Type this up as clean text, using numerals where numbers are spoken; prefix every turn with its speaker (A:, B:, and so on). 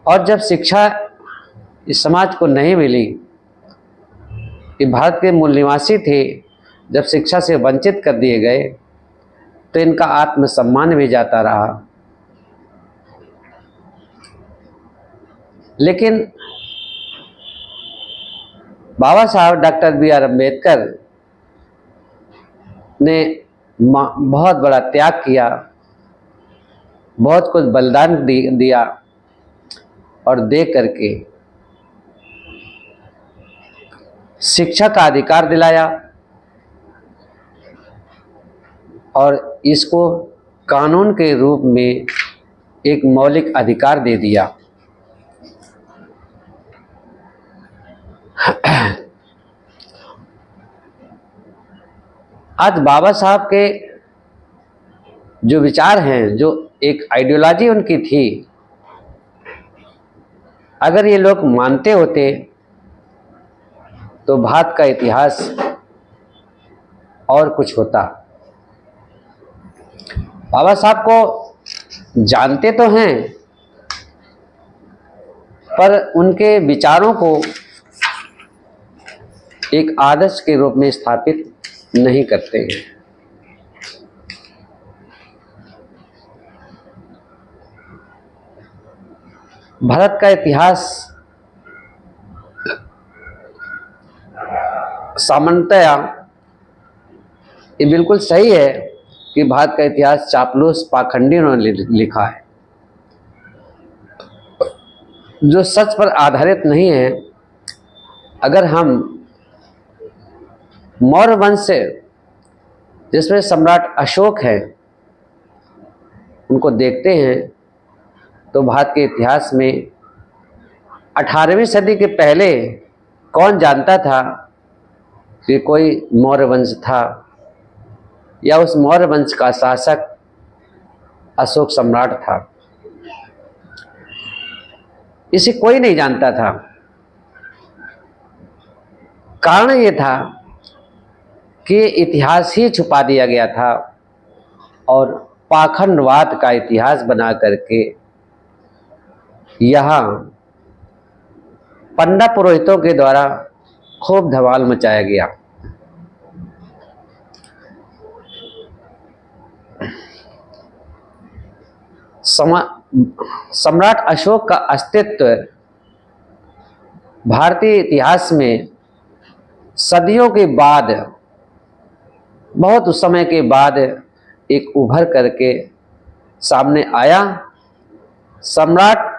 A: और जब शिक्षा इस समाज को नहीं मिली, ये भारत के मूल निवासी थे, जब शिक्षा से वंचित कर दिए गए तो इनका आत्मसम्मान भी जाता रहा। लेकिन बाबा साहब डॉक्टर बी.आर. अम्बेडकर ने बहुत बड़ा त्याग किया, बहुत कुछ बलिदान दिया और दे करके शिक्षा का अधिकार दिलाया और इसको कानून के रूप में एक मौलिक अधिकार दे दिया। आज बाबा साहब के जो विचार हैं, जो एक आइडियोलॉजी उनकी थी, अगर ये लोग मानते होते तो भारत का इतिहास और कुछ होता। बाबा साहब को जानते तो हैं पर उनके विचारों को एक आदर्श के रूप में स्थापित नहीं करते हैं। भारत का इतिहास सामान्यतया ये बिल्कुल सही है कि भारत का इतिहास चापलूस पाखंडियों ने लिखा है, जो सच पर आधारित नहीं है। अगर हम मौर्य वंश से, जिसमें सम्राट अशोक है, उनको देखते हैं तो भारत के इतिहास में 18वीं सदी के पहले कौन जानता था कि कोई मौर्य वंश था या उस मौर्य वंश का शासक अशोक सम्राट था। इसे कोई नहीं जानता था। कारण ये था कि इतिहास ही छुपा दिया गया था और पाखंडवाद का इतिहास बना करके यहाँ पंडा पुरोहितों के द्वारा खूब धमाल मचाया गया। सम्राट अशोक का अस्तित्व भारतीय इतिहास में सदियों के बाद, बहुत उस समय के बाद एक उभर करके सामने आया। सम्राट